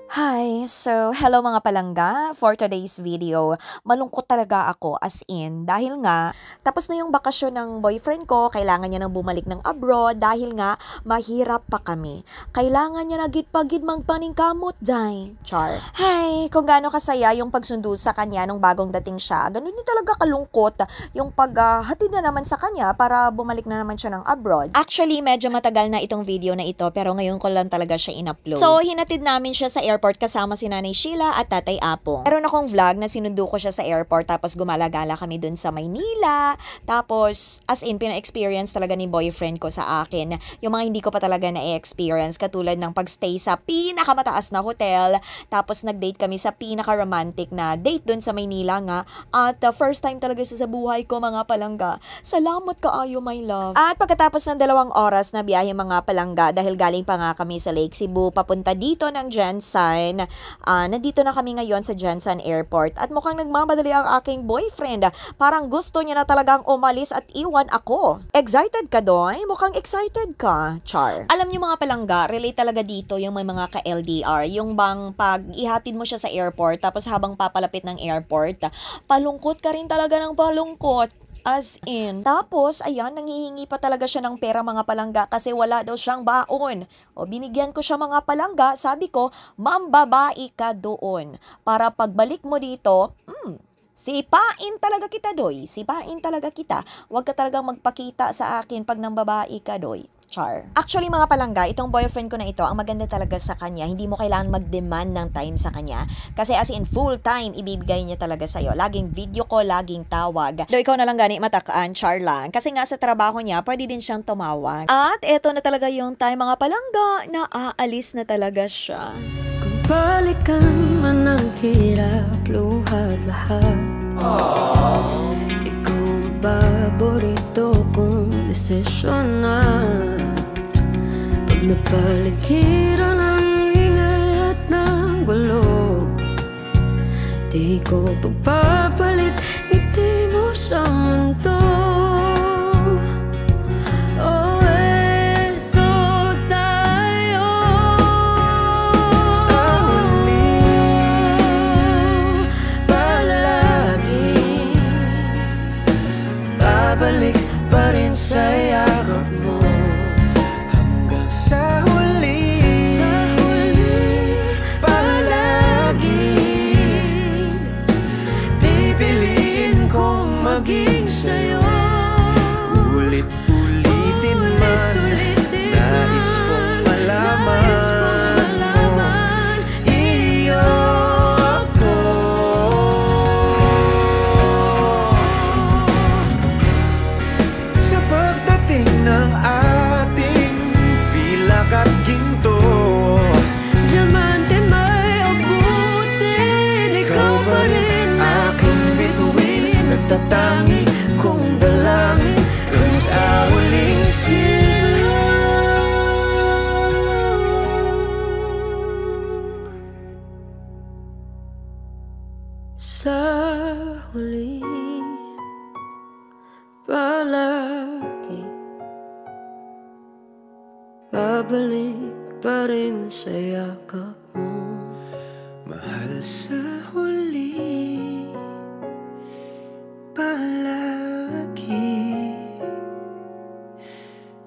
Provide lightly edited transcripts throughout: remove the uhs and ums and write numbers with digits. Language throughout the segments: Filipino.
Hi! So, hello mga palangga. For today's video, malungkot talaga ako as in dahil nga tapos na yung bakasyon ng boyfriend ko, kailangan niya nang bumalik ng abroad dahil nga mahirap pa kami. Kailangan niya na gid-pagid magpaningkamot, day. Char. Hi! Kung gaano kasaya yung pagsundo sa kanya nung bagong dating siya, ganun din talaga kalungkot yung paghatid na naman sa kanya para bumalik na naman siya ng abroad. Actually, medyo matagal na itong video na ito pero ngayon ko lang talaga siya in-upload. So, hinatid namin siya sa airport kasama si Nanay Sheila at Tatay Apong. Meron akong vlog na sinundo ko siya sa airport tapos gumala-gala kami dun sa Maynila. Tapos, as in, pina-experience talaga ni boyfriend ko sa akin yung mga hindi ko pa talaga na-experience katulad ng pagstay sa pinakamataas na hotel. Tapos, nag-date kami sa pinaka-romantic na date dun sa Maynila nga. At first time talaga sa buhay ko mga palangga. Salamat kaayo, my love. At pagkatapos ng 2 oras na biyahe mga palangga dahil galing pa nga kami sa Lake Cebu papunta dito ng Jensen. Nandito na kami ngayon sa Jensen Airport at mukhang nagmamadali ang aking boyfriend. Parang gusto niya na talagang umalis at iwan ako. Excited ka, Doy? Mukhang excited ka, Char. Alam niyo mga palangga, relate talaga dito yung may mga ka-LDR. Yung bang pag ihatid mo siya sa airport tapos habang papalapit ng airport, palungkot ka rin talaga ng palungkot. As in. Tapos, ayan, nanghihingi pa talaga siya ng pera mga palangga kasi wala daw siyang baon. O, binigyan ko siya mga palangga, sabi ko, mambabae ka doon. Para pagbalik mo dito, sipain talaga kita, Doy. Sipain talaga kita. Huwag ka talagang magpakita sa akin pag nang babae ka, Doy. Char. Actually mga palangga, itong boyfriend ko na ito, ang maganda talaga sa kanya, hindi mo kailangan mag-demand ng time sa kanya. Kasi as in full time, ibibigay niya talaga sa'yo. Laging video call, laging tawag. Do ikaw na lang gani matakaan, Char lang. Kasi nga sa trabaho niya, pwede din siyang tumawag. At eto na talaga yung time mga palangga, na aalis na talaga siya. Kung balikan man ang hirap, luhat lahat. Ikaw ang paborito kong desisyon na. Pag napaligiran ang ingay at ng gulo, di ko pagpapalit, ngiti mo sa mundo. Oh, eto tayo sa huli, palagi babalik pa rin sa yakap mo. Sa huli, palagi pipiliin kong maging sa'yo. Ulit-ulitin man, nais kong malaman iyo ako. Sa pagdating ng at ginto, diamante may abutin, ikaw pa rin aking bituin, nagtatangi kong dalangin kung sa huling sigaw. Sa huli, palagi babalik pa rin sa yakap mo. Mahal sa huli, palagi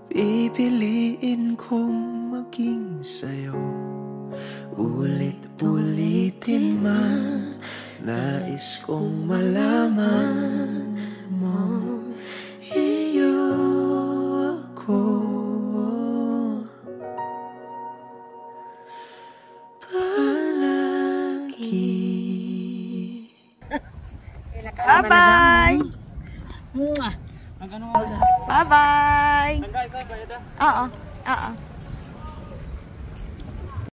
pipiliin kong maging sa'yo. Ulit-ulitin man, nais kong malaman mo iyo ako. Bye-bye! Bye-bye! Oo.